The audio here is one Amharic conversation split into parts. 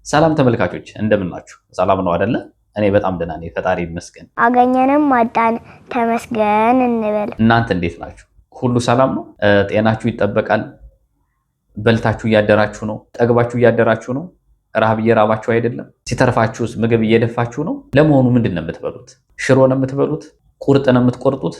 ሰላም ተመልካቾች እንደምን ናችሁ? ሰላም ነው አይደለ? እኔ በጣም ደህና ነኝ፣ ፈጣሪ ይመስገን። አገኘንም አጣን ተመስገን እንበል። እናንተ እንዴት ናችሁ? ሁሉ ሰላም ነው? ጤናችሁ ይጠበቃል? በልታችሁ እያደራችሁ ነው? ጠግባችሁ እያደራችሁ ነው? ረሃብ እየራባችሁ አይደለም? ሲተርፋችሁስ ምግብ እየደፋችሁ ነው? ለመሆኑ ምንድን ነው የምትበሉት? ሽሮ ነው የምትበሉት? ቁርጥ ነው የምትቆርጡት?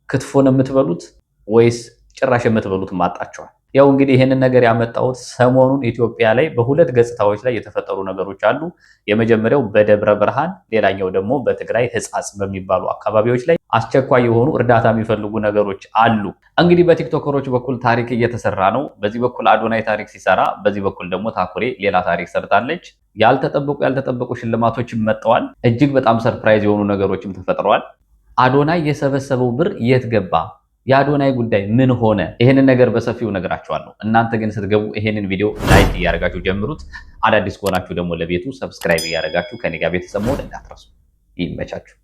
ክትፎ ነው የምትበሉት? ወይስ ጭራሽ የምትበሉት ማጣችኋል? ያው እንግዲህ ይሄንን ነገር ያመጣሁት ሰሞኑን ኢትዮጵያ ላይ በሁለት ገጽታዎች ላይ የተፈጠሩ ነገሮች አሉ። የመጀመሪያው በደብረ ብርሃን፣ ሌላኛው ደግሞ በትግራይ ሕጻጽ በሚባሉ አካባቢዎች ላይ አስቸኳይ የሆኑ እርዳታ የሚፈልጉ ነገሮች አሉ። እንግዲህ በቲክቶከሮች በኩል ታሪክ እየተሰራ ነው። በዚህ በኩል አዶናይ ታሪክ ሲሰራ፣ በዚህ በኩል ደግሞ ታኩሬ ሌላ ታሪክ ሰርታለች። ያልተጠበቁ ሽልማቶችም መጥተዋል። እጅግ በጣም ሰርፕራይዝ የሆኑ ነገሮችም ተፈጥረዋል። አዶናይ የሰበሰበው ብር የት ገባ? የአዶናይ ጉዳይ ምን ሆነ? ይሄንን ነገር በሰፊው ነግራችኋለሁ። እናንተ ግን ስትገቡ ይሄንን ቪዲዮ ላይክ እያደረጋችሁ ጀምሩት። አዳዲስ ከሆናችሁ ደግሞ ለቤቱ ሰብስክራይብ እያደረጋችሁ ከኔ ጋር ቤተሰብ መሆን እንዳትረሱ። ይመቻችሁ።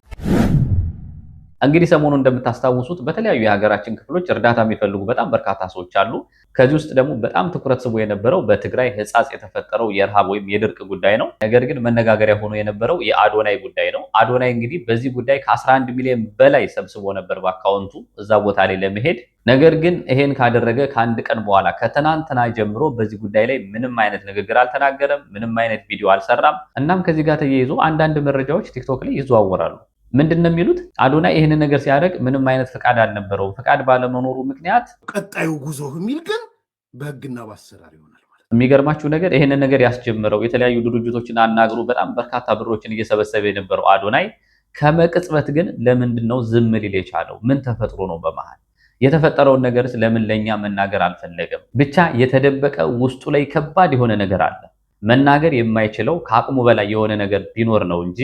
እንግዲህ ሰሞኑን እንደምታስታውሱት በተለያዩ የሀገራችን ክፍሎች እርዳታ የሚፈልጉ በጣም በርካታ ሰዎች አሉ። ከዚህ ውስጥ ደግሞ በጣም ትኩረት ስቦ የነበረው በትግራይ ሕጻጽ የተፈጠረው የረሃብ ወይም የድርቅ ጉዳይ ነው። ነገር ግን መነጋገሪያ ሆኖ የነበረው የአዶናይ ጉዳይ ነው። አዶናይ እንግዲህ በዚህ ጉዳይ ከ11 ሚሊዮን በላይ ሰብስቦ ነበር በአካውንቱ እዛ ቦታ ላይ ለመሄድ። ነገር ግን ይሄን ካደረገ ከአንድ ቀን በኋላ ከትናንትና ጀምሮ በዚህ ጉዳይ ላይ ምንም አይነት ንግግር አልተናገረም፣ ምንም አይነት ቪዲዮ አልሰራም። እናም ከዚህ ጋር ተያይዞ አንዳንድ መረጃዎች ቲክቶክ ላይ ይዘዋወራሉ። ምንድነው የሚሉት? አዶናይ ይህንን ነገር ሲያደርግ ምንም አይነት ፍቃድ አልነበረውም። ፍቃድ ባለመኖሩ ምክንያት ቀጣዩ ጉዞ የሚል ግን በህግና በአሰራር ይሆናል ማለት ነው። የሚገርማችሁ ነገር ይህንን ነገር ያስጀምረው የተለያዩ ድርጅቶችን አናግሮ በጣም በርካታ ብሮችን እየሰበሰበ የነበረው አዶናይ ከመቅጽበት ግን ለምንድን ነው ዝም ሊል የቻለው? ምን ተፈጥሮ ነው? በመሃል የተፈጠረውን ነገርስ ለምን ለኛ መናገር አልፈለገም? ብቻ የተደበቀ ውስጡ ላይ ከባድ የሆነ ነገር አለ። መናገር የማይችለው ከአቅሙ በላይ የሆነ ነገር ቢኖር ነው እንጂ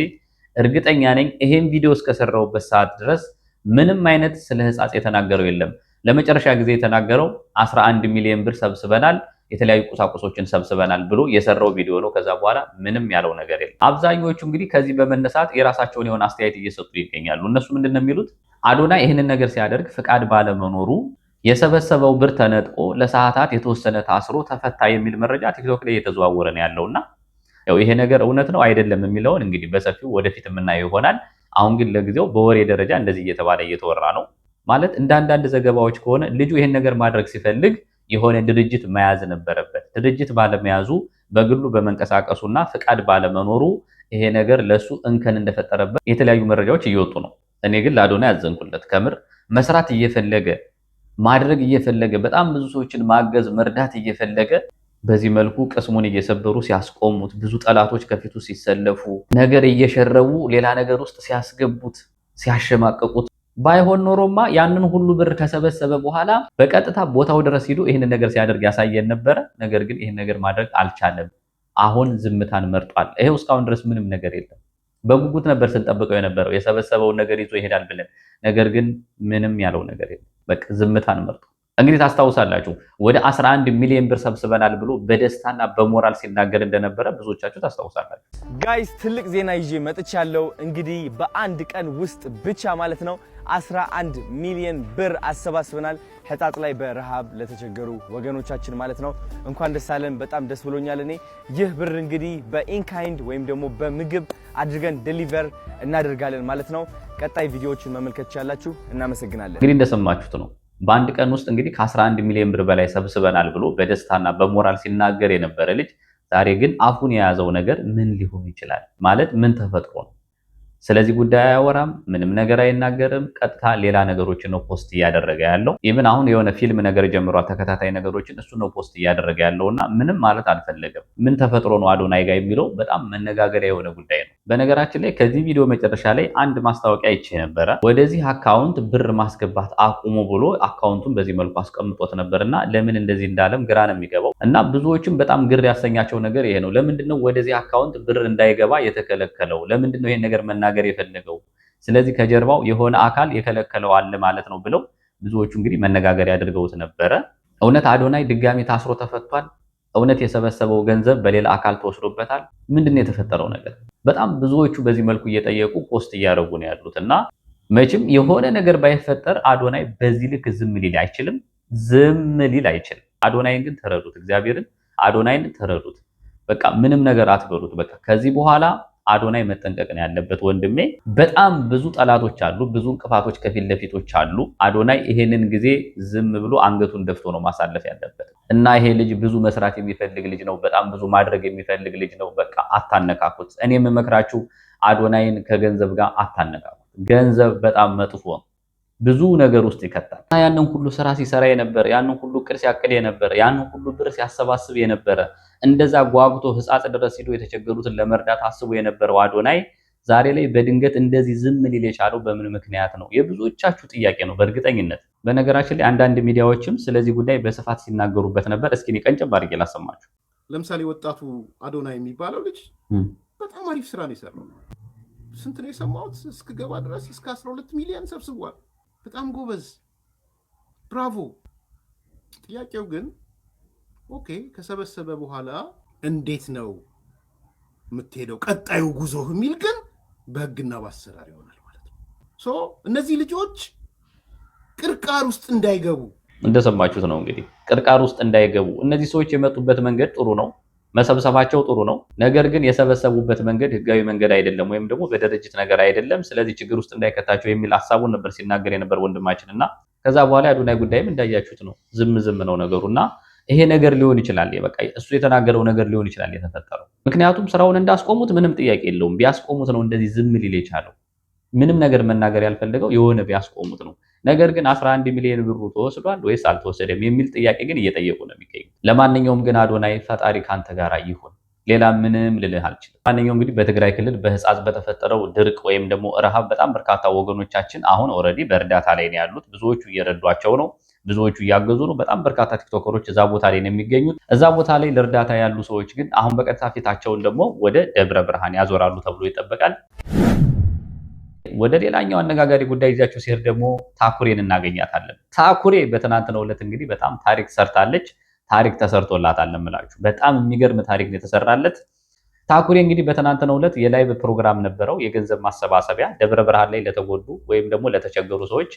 እርግጠኛ ነኝ ይሄን ቪዲዮ እስከሰራውበት ሰዓት ድረስ ምንም አይነት ስለ ሕጻጽ የተናገረው የለም። ለመጨረሻ ጊዜ የተናገረው 11 ሚሊዮን ብር ሰብስበናል፣ የተለያዩ ቁሳቁሶችን ሰብስበናል ብሎ የሰራው ቪዲዮ ነው። ከዛ በኋላ ምንም ያለው ነገር የለም። አብዛኞቹ እንግዲህ ከዚህ በመነሳት የራሳቸውን የሆነ አስተያየት እየሰጡ ይገኛሉ። እነሱ ምንድነው የሚሉት? አዶናይ ይህንን ነገር ሲያደርግ ፍቃድ ባለመኖሩ የሰበሰበው ብር ተነጥቆ ለሰዓታት የተወሰነ ታስሮ ተፈታ የሚል መረጃ ቲክቶክ ላይ እየተዘዋወረ ነው ያለውና ያው ይሄ ነገር እውነት ነው አይደለም የሚለውን እንግዲህ በሰፊው ወደፊት የምናየው ይሆናል። አሁን ግን ለጊዜው በወሬ ደረጃ እንደዚህ እየተባለ እየተወራ ነው። ማለት እንደ አንዳንድ ዘገባዎች ከሆነ ልጁ ይሄን ነገር ማድረግ ሲፈልግ የሆነ ድርጅት መያዝ ነበረበት። ድርጅት ባለመያዙ በግሉ በመንቀሳቀሱና ፍቃድ ባለመኖሩ ይሄ ነገር ለሱ እንከን እንደፈጠረበት የተለያዩ መረጃዎች እየወጡ ነው። እኔ ግን ለአዶናይ ያዘንኩለት። ከምር መስራት እየፈለገ ማድረግ እየፈለገ በጣም ብዙ ሰዎችን ማገዝ መርዳት እየፈለገ በዚህ መልኩ ቅስሙን እየሰበሩ ሲያስቆሙት፣ ብዙ ጠላቶች ከፊቱ ሲሰለፉ፣ ነገር እየሸረቡ ሌላ ነገር ውስጥ ሲያስገቡት፣ ሲያሸማቀቁት፣ ባይሆን ኖሮማ ያንን ሁሉ ብር ከሰበሰበ በኋላ በቀጥታ ቦታው ድረስ ሄዶ ይህንን ነገር ሲያደርግ ያሳየን ነበረ። ነገር ግን ይህን ነገር ማድረግ አልቻለም። አሁን ዝምታን መርጧል። ይሄው እስካሁን ድረስ ምንም ነገር የለም። በጉጉት ነበር ስንጠብቀው የነበረው የሰበሰበውን ነገር ይዞ ይሄዳል ብለን። ነገር ግን ምንም ያለው ነገር የለም። በቃ ዝምታን መርጧል። እንግዲህ ታስታውሳላችሁ ወደ 11 ሚሊዮን ብር ሰብስበናል ብሎ በደስታና በሞራል ሲናገር እንደነበረ ብዙዎቻችሁ ታስታውሳላችሁ። ጋይስ ትልቅ ዜና ይዤ መጥቻለሁ። እንግዲህ በአንድ ቀን ውስጥ ብቻ ማለት ነው 11 ሚሊዮን ብር አሰባስበናል። ሕጻጽ ላይ በረሃብ ለተቸገሩ ወገኖቻችን ማለት ነው። እንኳን ደስ አለን። በጣም ደስ ብሎኛል። እኔ ይህ ብር እንግዲህ በኢንካይንድ ወይም ደግሞ በምግብ አድርገን ዴሊቨር እናደርጋለን ማለት ነው። ቀጣይ ቪዲዮዎችን መመልከት ትችላላችሁ። እናመሰግናለን። እንግዲህ እንደሰማችሁት ነው በአንድ ቀን ውስጥ እንግዲህ ከ11 ሚሊዮን ብር በላይ ሰብስበናል ብሎ በደስታና በሞራል ሲናገር የነበረ ልጅ ዛሬ ግን አፉን የያዘው ነገር ምን ሊሆን ይችላል? ማለት ምን ተፈጥሮ ነው? ስለዚህ ጉዳይ አያወራም፣ ምንም ነገር አይናገርም። ቀጥታ ሌላ ነገሮችን ነው ፖስት እያደረገ ያለው። ኢቭን አሁን የሆነ ፊልም ነገር ጀምሯል፣ ተከታታይ ነገሮችን እሱ ነው ፖስት እያደረገ ያለውና ምንም ማለት አልፈለገም። ምን ተፈጥሮ ነው አዶናይ ጋር የሚለው በጣም መነጋገሪያ የሆነ ጉዳይ ነው። በነገራችን ላይ ከዚህ ቪዲዮ መጨረሻ ላይ አንድ ማስታወቂያ ይቼ ነበረ። ወደዚህ አካውንት ብር ማስገባት አቁሙ ብሎ አካውንቱን በዚህ መልኩ አስቀምጦት ነበርና ለምን እንደዚህ እንዳለም ግራ ነው የሚገባው። እና ብዙዎችም በጣም ግር ያሰኛቸው ነገር ይሄ ነው። ለምንድነው ወደዚህ አካውንት ብር እንዳይገባ የተከለከለው? ለምንድነው ይሄን ነገር መናገር የፈለገው? ስለዚህ ከጀርባው የሆነ አካል የከለከለው አለ ማለት ነው ብለው ብዙዎቹ እንግዲህ መነጋገሪያ አድርገውት ነበረ። እውነት አዶናይ ድጋሚ ታስሮ ተፈቷል? እውነት የሰበሰበው ገንዘብ በሌላ አካል ተወስዶበታል? ምንድነው የተፈጠረው ነገር? በጣም ብዙዎቹ በዚህ መልኩ እየጠየቁ ፖስት እያደረጉ ነው ያሉት። እና መቼም የሆነ ነገር ባይፈጠር አዶናይ በዚህ ልክ ዝም ሊል አይችልም። አዶናይን ግን ተረዱት። እግዚአብሔርን አዶናይን ተረዱት። በቃ ምንም ነገር አትበሉት። በቃ ከዚህ በኋላ አዶናይ መጠንቀቅ ነው ያለበት ወንድሜ። በጣም ብዙ ጠላቶች አሉ፣ ብዙ እንቅፋቶች ከፊት ለፊቶች አሉ። አዶናይ ይሄንን ጊዜ ዝም ብሎ አንገቱን ደፍቶ ነው ማሳለፍ ያለበት እና ይሄ ልጅ ብዙ መስራት የሚፈልግ ልጅ ነው፣ በጣም ብዙ ማድረግ የሚፈልግ ልጅ ነው። በቃ አታነካኩት። እኔ የምመክራችሁ አዶናይን ከገንዘብ ጋር አታነካኩት። ገንዘብ በጣም መጥፎ ነው፣ ብዙ ነገር ውስጥ ይከታል። ያንን ሁሉ ስራ ሲሰራ የነበረ፣ ያንን ሁሉ ቅር ሲያቅድ የነበረ፣ ያንን ሁሉ ብር ሲያሰባስብ የነበረ፣ እንደዛ ጓጉቶ ህፃጽ ድረስ ሄዶ የተቸገሩትን ለመርዳት አስቦ የነበረው አዶናይ ዛሬ ላይ በድንገት እንደዚህ ዝም ሊል የቻለው በምን ምክንያት ነው? የብዙዎቻችሁ ጥያቄ ነው በእርግጠኝነት። በነገራችን ላይ አንዳንድ ሚዲያዎችም ስለዚህ ጉዳይ በስፋት ሲናገሩበት ነበር። እስኪ ቀንጨብ አድርጌ ላሰማችሁ። ለምሳሌ ወጣቱ አዶናይ የሚባለው ልጅ በጣም አሪፍ ስራ ነው የሰራው። ስንት ነው የሰማሁት? እስክገባ ድረስ እስከ 12 ሚሊዮን ሰብስቧል። በጣም ጎበዝ፣ ብራቮ። ጥያቄው ግን ኦኬ ከሰበሰበ በኋላ እንዴት ነው የምትሄደው ቀጣዩ ጉዞ የሚል ግን በህግና በአሰራር ይሆናል ማለት ነው። ሶ እነዚህ ልጆች ቅርቃር ውስጥ እንዳይገቡ እንደሰማችሁት ነው እንግዲህ፣ ቅርቃር ውስጥ እንዳይገቡ። እነዚህ ሰዎች የመጡበት መንገድ ጥሩ ነው፣ መሰብሰባቸው ጥሩ ነው። ነገር ግን የሰበሰቡበት መንገድ ህጋዊ መንገድ አይደለም፣ ወይም ደግሞ በድርጅት ነገር አይደለም። ስለዚህ ችግር ውስጥ እንዳይከታቸው የሚል ሐሳቡን ነበር ሲናገር የነበር ወንድማችን እና ከዛ በኋላ አዶናይ ጉዳይም እንዳያችሁት ነው፣ ዝም ነው ነገሩና ይሄ ነገር ሊሆን ይችላል። በቃ እሱ የተናገረው ነገር ሊሆን ይችላል የተፈጠረው። ምክንያቱም ስራውን እንዳስቆሙት ምንም ጥያቄ የለውም። ቢያስቆሙት ነው እንደዚህ ዝም ሊል የቻለው። ምንም ነገር መናገር ያልፈለገው የሆነ ቢያስቆሙት ነው። ነገር ግን 11 ሚሊዮን ብሩ ተወስዷል ወይስ አልተወሰደም የሚል ጥያቄ ግን እየጠየቁ ነው የሚገኙት። ለማንኛውም ግን አዶናይ ፈጣሪ ካንተ ጋር ይሁን፣ ሌላ ምንም ልልህ አልችልም። ማንኛውም እንግዲህ በትግራይ ክልል በህፃጽ በተፈጠረው ድርቅ ወይም ደግሞ ረሃብ በጣም በርካታ ወገኖቻችን አሁን ኦልሬዲ በእርዳታ ላይ ነው ያሉት። ብዙዎቹ እየረዷቸው ነው፣ ብዙዎቹ እያገዙ ነው። በጣም በርካታ ቲክቶከሮች እዛ ቦታ ላይ ነው የሚገኙት። እዛ ቦታ ላይ ለእርዳታ ያሉ ሰዎች ግን አሁን በቀጥታ ፊታቸውን ደግሞ ወደ ደብረ ብርሃን ያዞራሉ ተብሎ ይጠበቃል። ወደ ሌላኛው አነጋጋሪ ጉዳይ ይዛችሁ ሲሄድ ደግሞ ታኩሬን እናገኛታለን። ታኩሬ በትናንትናው ዕለት እንግዲህ በጣም ታሪክ ሰርታለች። ታሪክ ተሰርቶላታል እምላችሁ። በጣም የሚገርም ታሪክ ነው የተሰራለት። ታኩሬ እንግዲህ በትናንትናው ዕለት የላይቭ ፕሮግራም ነበረው፣ የገንዘብ ማሰባሰቢያ ደብረ ብርሃን ላይ ለተጎዱ ወይም ደግሞ ለተቸገሩ ሰዎች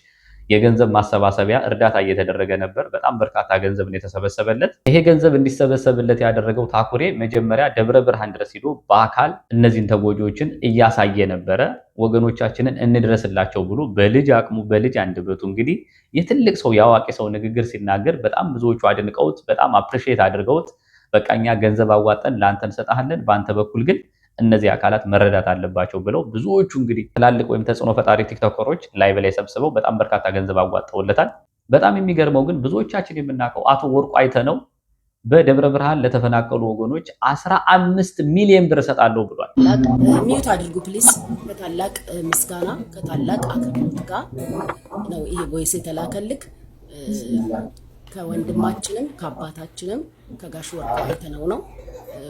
የገንዘብ ማሰባሰቢያ እርዳታ እየተደረገ ነበር። በጣም በርካታ ገንዘብ ነው የተሰበሰበለት። ይሄ ገንዘብ እንዲሰበሰብለት ያደረገው ታኩሬ መጀመሪያ ደብረ ብርሃን ድረስ ሄዶ በአካል እነዚህን ተጎጂዎችን እያሳየ ነበረ። ወገኖቻችንን እንድረስላቸው ብሎ በልጅ አቅሙ በልጅ አንደበቱ እንግዲህ የትልቅ ሰው የአዋቂ ሰው ንግግር ሲናገር በጣም ብዙዎቹ አድንቀውት በጣም አፕሪሺየት አድርገውት በቃ እኛ ገንዘብ አዋጠን ለአንተ እንሰጣለን፣ በአንተ በኩል ግን እነዚህ አካላት መረዳት አለባቸው ብለው ብዙዎቹ እንግዲህ ትላልቅ ወይም ተጽዕኖ ፈጣሪ ቲክቶከሮች ላይቭ ላይ ሰብስበው በጣም በርካታ ገንዘብ አዋጣውለታል። በጣም የሚገርመው ግን ብዙዎቻችን የምናውቀው አቶ ወርቁ አይተነው በደብረ ብርሃን ለተፈናቀሉ ወገኖች 15 ሚሊዮን ብር እሰጣለሁ ብሏል። ሚዩት አድርጉ ፕሊስ። ከታላቅ ምስጋና ከታላቅ አክብሮት ጋር ነው ይሄ ቮይስ የተላከልክ። ከወንድማችንም ከአባታችንም ከጋሽ ወርቁ አይተነው ነው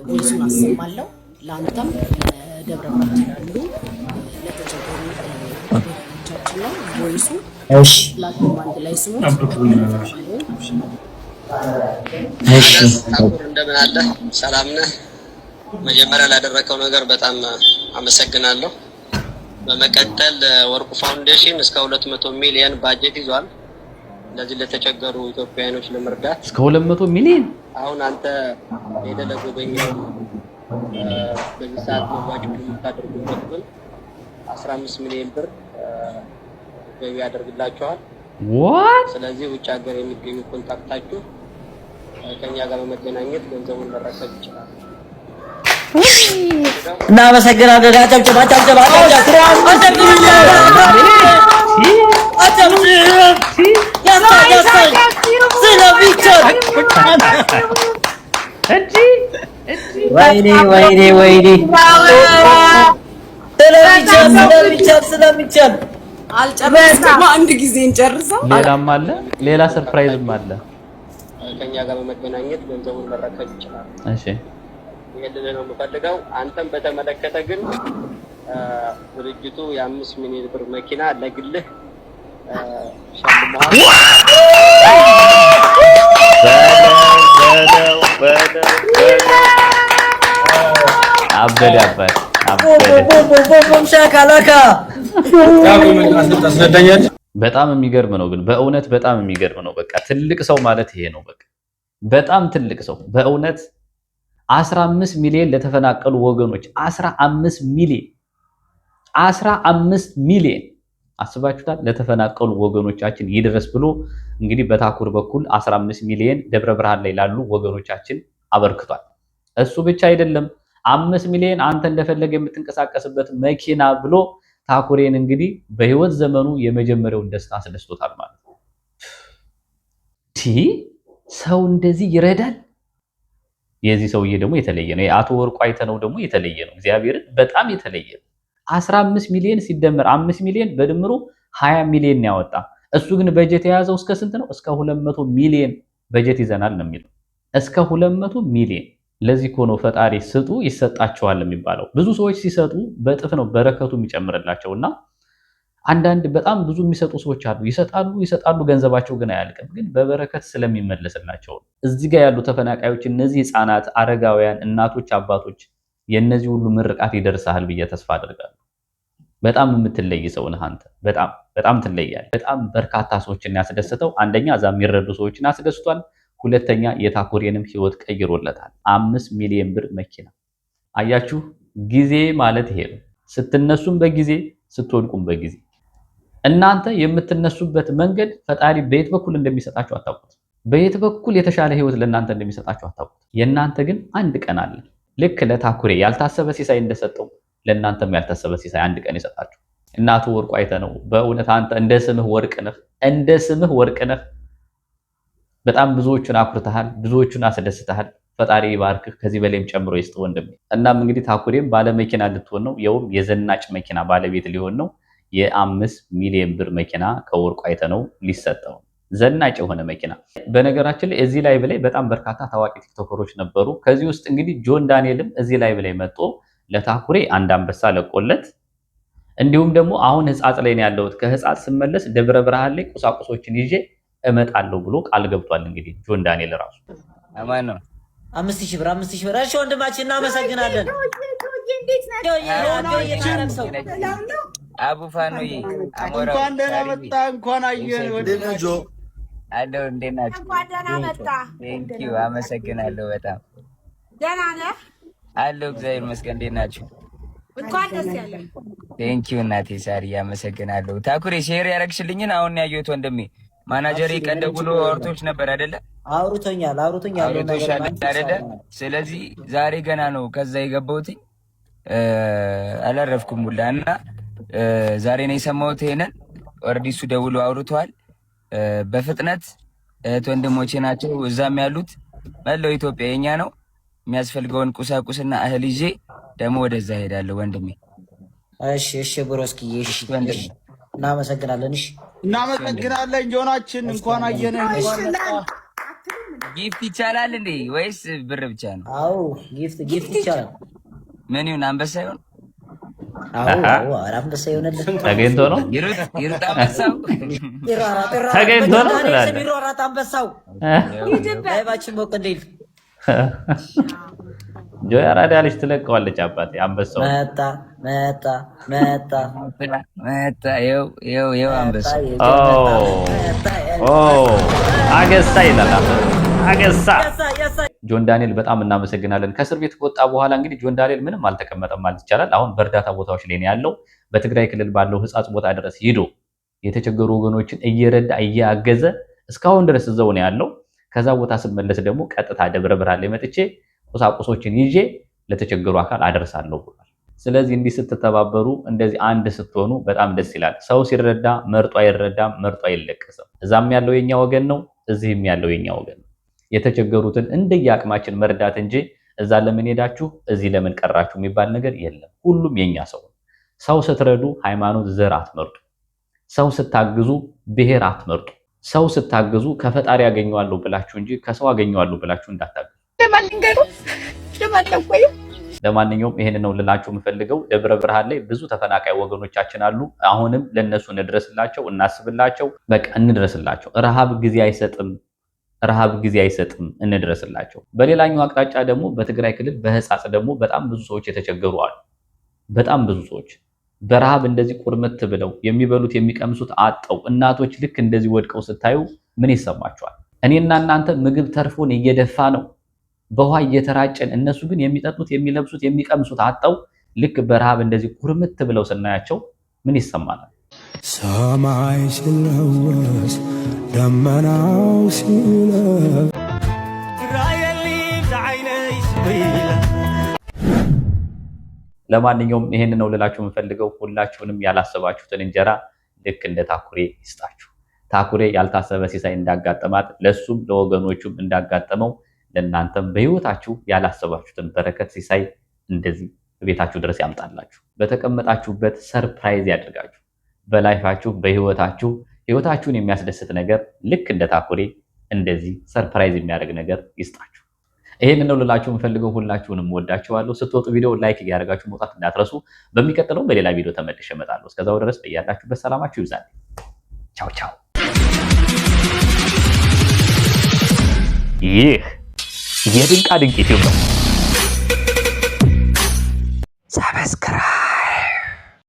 ቮይሱን አሰማለሁ። ለአንተም ደብረ ብርሃን ይላሉ ለተቸገሩ ወገኖቻችን ነው ቮይሱ። ሁላችሁም አንድ ላይ ስሙት። እንደምን አለ? ሰላም ነህ? መጀመሪያ ላደረከው ነገር በጣም አመሰግናለሁ። በመቀጠል ወርቁ ፋውንዴሽን እስከ 200 ሚሊዮን ባጀት ይዟል ለዚህ ለተቸገሩ ኢትዮጵያውያኖች ለመርዳት እስከ 200 ሚሊዮን። አሁን አንተ ሄደህ ለጎበኘው በዚህ ሰዓት መዋጮ የምታደርጉበት ግን 15 ሚሊዮን ብር ገቢ ያደርግላችኋል። ስለዚህ ውጭ ሀገር የሚገኙ ኮንታክታችሁ ከኛ ጋር በመገናኘት ገንዘቡን መረከብ ይችላል። እናመሰግናለን። አጨብጭባ አጨብጭባ ወይኔ ወይኔ ወይኔ ስለሚቻል አልጨረስኩም። አንድ ጊዜ እንጨርሰው። ሌላም አለ፣ ሌላ ሰርፕራይዝም አለ። ከኛ ጋር በመገናኘት ገንዘቡን መረከብ ይችላል። እሺ ይሄንን ነው የምፈልገው። አንተም በተመለከተ ግን ድርጅቱ የ5 ሚሊዮን ብር መኪና ለግልህ ሸልመዋል። አበደ አባት በጣም የሚገርም ነው። ግን በእውነት በጣም የሚገርም ነው። በቃ ትልቅ ሰው ማለት ይሄ ነው። በቃ በጣም ትልቅ ሰው በእውነት 15 ሚሊዮን ለተፈናቀሉ ወገኖች 15 ሚሊዮን አስባችሁታል? ለተፈናቀሉ ወገኖቻችን ይድረስ ብሎ እንግዲህ በታኩር በኩል 15 ሚሊዮን ደብረ ብርሃን ላይ ላሉ ወገኖቻችን አበርክቷል። እሱ ብቻ አይደለም 5 ሚሊዮን አንተ እንደፈለገ የምትንቀሳቀስበት መኪና ብሎ ታኩሬን እንግዲህ በህይወት ዘመኑ የመጀመሪያውን ደስታ አስደስቶታል ማለት ነው። ሰው እንደዚህ ይረዳል። የዚህ ሰውዬ ደግሞ የተለየ ነው። የአቶ ወርቁ አይተነው ደግሞ የተለየ ነው። እግዚአብሔርን በጣም የተለየ ነው። 15 ሚሊዮን ሲደመር 5 ሚሊዮን በድምሩ 20 ሚሊዮን ያወጣ። እሱ ግን በጀት የያዘው እስከ ስንት ነው? እስከ 200 ሚሊዮን በጀት ይዘናል ነው የሚለው። እስከ 200 ሚሊዮን። ለዚህ እኮ ነው ፈጣሪ ስጡ ይሰጣቸዋል የሚባለው። ብዙ ሰዎች ሲሰጡ በጥፍ ነው በረከቱ የሚጨምርላቸውና አንዳንድ በጣም ብዙ የሚሰጡ ሰዎች አሉ። ይሰጣሉ፣ ገንዘባቸው ግን አያልቅም። ግን በበረከት ስለሚመለስላቸው እዚህ ጋር ያሉ ተፈናቃዮች፣ እነዚህ ህፃናት፣ አረጋውያን፣ እናቶች፣ አባቶች የነዚህ ሁሉ ምርቃት ይደርሳል ብዬ ተስፋ አደርጋለሁ። በጣም የምትለይ ሰው ነህ አንተ። በጣም ትለያለህ። በጣም በርካታ ሰዎችን ያስደስተው። አንደኛ እዛ የሚረዱ ሰዎችን አስደስቷል። ሁለተኛ የታኩሬንም ህይወት ቀይሮለታል። 5 ሚሊዮን ብር መኪና። አያችሁ፣ ጊዜ ማለት ይሄ ነው። ስትነሱም በጊዜ ስትወድቁም በጊዜ። እናንተ የምትነሱበት መንገድ ፈጣሪ በየት በኩል እንደሚሰጣችሁ አታውቁት። በየት በኩል የተሻለ ህይወት ለእናንተ እንደሚሰጣችሁ አታውቁት። የእናንተ ግን አንድ ቀን አለ። ልክ ለታኩሬ ያልታሰበ ሲሳይ እንደሰጠው ለእናንተም ያልታሰበ ሲሳይ አንድ ቀን ይሰጣችሁ። እናቱ ወርቁ አይተነው በእውነት አንተ እንደ ስምህ ወርቅ ነህ። በጣም ብዙዎቹን አኩርተሃል፣ ብዙዎቹን አስደስተሃል። ፈጣሪ ይባርክህ፣ ከዚህ በላይም ጨምሮ ይስጥ ወንድሜ። እናም እንግዲህ ታኩሬም ባለመኪና ልትሆን ነው። የውም የዘናጭ መኪና ባለቤት ሊሆን ነው። የ5 ሚሊዮን ብር መኪና ከወርቁ አይተነው ሊሰጠው፣ ዘናጭ የሆነ መኪና። በነገራችን ላይ እዚህ ላይቭ ላይ በጣም በርካታ ታዋቂ ቲክቶከሮች ነበሩ። ከዚህ ውስጥ እንግዲህ ጆን ዳንኤልም እዚህ ላይቭ ላይ መጥቶ ለታኩሬ አንድ አንበሳ ለቆለት፣ እንዲሁም ደግሞ አሁን ህጻጽ ላይ ነው ያለሁት፣ ከህጻጽ ስመለስ ደብረ ብርሃን ላይ ቁሳቁሶችን ይዤ እመጣለሁ ብሎ ቃል ገብቷል። እንግዲህ ጆን ዳንኤል ራሱ አማን ነው። 5000 ብር። እሺ ወንድማችን እናመሰግናለን። አቡ ፋኖዬ እንኳን ደህና መጣ። እንኳን አየን ወንድማጆ አለው። እንዴት ናችሁ? እንኳን ደህና መጣ። ቴንኪው አመሰግናለሁ። በጣም ደህና ነህ? አለው። እግዚአብሔር ይመስገን። እንዴት ናችሁ? እንኳን ደስ ያለ። ቴንኪው እናቴ ሳሪ አመሰግናለሁ። ታኩሬ ሼር ያረግሽልኝን አሁን ያየሁት ወንድሜ ማናጀሬ ቀን ደውሎ አውርቶች ነበር አይደለ? አውርቶኛል አይደለ? ስለዚህ ዛሬ ገና ነው ከዛ የገባሁት፣ አላረፍኩም ሁላ እና ዛሬ ነው የሰማሁት። ይሄንን ኦልሬዲ እሱ ደውሎ አውርተዋል። በፍጥነት እህት ወንድሞቼ ናቸው እዛም ያሉት፣ መላው ኢትዮጵያ የኛ ነው። የሚያስፈልገውን ቁሳቁስና እህል ይዤ ደግሞ ወደዛ ሄዳለሁ ወንድሜ። እሺ ብሮስኪ፣ እሺ ወንድሜ እናመሰግናለን። እሺ እናመሰግናለን። ጆናችን እንኳን አየነህ። ጊፍት ይቻላል እንዴ ወይስ ብር ብቻ ነው? አዎ ጊፍት ይቻላል። ምን ይሁን? አንበሳ ይሁን? አዎ አንበሳ ይሁንልህ። ተገኝቶ ነው ይሩጥ አንበሳው ተገኝቶ ነው ይሯሯጥ አንበሳው ላይባችን ሞቅ እንዲል ጆያ አራዳ ልጅ ትለቀዋለች። አባቴ አንበሳው መጣ። ይኸው አንበሳ አገሳ ይላል። አገሳ ጆን ዳንኤል በጣም እናመሰግናለን። ከእስር ቤት ከወጣ በኋላ እንግዲህ ጆን ዳንኤል ምንም አልተቀመጠም ማለት ይቻላል። አሁን በእርዳታ ቦታዎች ላይ ነው ያለው። በትግራይ ክልል ባለው ህጻጽ ቦታ ድረስ ሂዶ የተቸገሩ ወገኖችን እየረዳ እያገዘ እስካሁን ድረስ እዛው ነው ያለው። ከዛ ቦታ ስመለስ ደግሞ ቀጥታ ደብረ ብርሃን ላይ መጥቼ ቁሳቁሶችን ይዤ ለተቸገሩ አካል አደርሳለሁ ብሏል። ስለዚህ እንዲህ ስትተባበሩ፣ እንደዚህ አንድ ስትሆኑ በጣም ደስ ይላል። ሰው ሲረዳ መርጦ አይረዳም፣ መርጦ አይለቀስም። እዛም ያለው የኛ ወገን ነው፣ እዚህም ያለው የኛ ወገን ነው። የተቸገሩትን እንደየአቅማችን መርዳት እንጂ እዛ ለምን ሄዳችሁ እዚህ ለምን ቀራችሁ የሚባል ነገር የለም። ሁሉም የኛ ሰው ነው። ሰው ስትረዱ ሃይማኖት፣ ዘር አትመርጡ። ሰው ስታግዙ ብሔር አትመርጡ። ሰው ስታግዙ ከፈጣሪ ያገኘዋለሁ ብላችሁ እንጂ ከሰው አገኘዋለሁ ብላችሁ እንዳታግዙ። ለማንኛውም ይሄን ነው ልላችሁ የምፈልገው። ደብረ ብርሃን ላይ ብዙ ተፈናቃይ ወገኖቻችን አሉ። አሁንም ለነሱ እንድረስላቸው፣ እናስብላቸው፣ በቃ እንድረስላቸው። ረሃብ ጊዜ አይሰጥም፣ እንድረስላቸው። በሌላኛው አቅጣጫ ደግሞ በትግራይ ክልል በህጻጽ ደግሞ በጣም ብዙ ሰዎች የተቸገሩ አሉ። በጣም ብዙ ሰዎች በረሃብ እንደዚህ ቁርምት ብለው የሚበሉት የሚቀምሱት አጠው እናቶች ልክ እንደዚህ ወድቀው ስታዩ ምን ይሰማቸዋል? እኔና እናንተ ምግብ ተርፎን እየደፋ ነው በውሃ እየተራጨን እነሱ ግን የሚጠጡት የሚለብሱት የሚቀምሱት አጣው ልክ በረሃብ እንደዚህ ኩርምት ብለው ስናያቸው ምን ይሰማናል? ሰማይ ሲለወስ ደመናው ሲለፍ ለማንኛውም ይሄን ነው ልላችሁ የምፈልገው። ሁላችሁንም ያላሰባችሁትን እንጀራ ልክ እንደ ታኩሬ ይስጣችሁ። ታኩሬ ያልታሰበ ሲሳይ እንዳጋጠማት ለሱም ለወገኖቹም እንዳጋጠመው ለእናንተም በህይወታችሁ ያላሰባችሁትን በረከት ሲሳይ እንደዚህ ቤታችሁ ድረስ ያምጣላችሁ። በተቀመጣችሁበት ሰርፕራይዝ ያድርጋችሁ። በላይፋችሁ በህይወታችሁ ህይወታችሁን የሚያስደስት ነገር ልክ እንደ ታኩሬ እንደዚህ ሰርፕራይዝ የሚያደርግ ነገር ይስጣችሁ። ይሄን ነው ልላችሁ የምፈልገው። ሁላችሁንም ወዳችኋለሁ። ስትወጡ ቪዲዮ ላይክ እያደረጋችሁ መውጣት እንዳትረሱ። በሚቀጥለው በሌላ ቪዲዮ ተመልሼ እመጣለሁ። እስከዛው ድረስ በያላችሁበት ሰላማችሁ ይብዛል። ቻው ቻው። ይህ የድንቃ ድንቅ ዩቲዩብ ነው። ሰብስክራይብ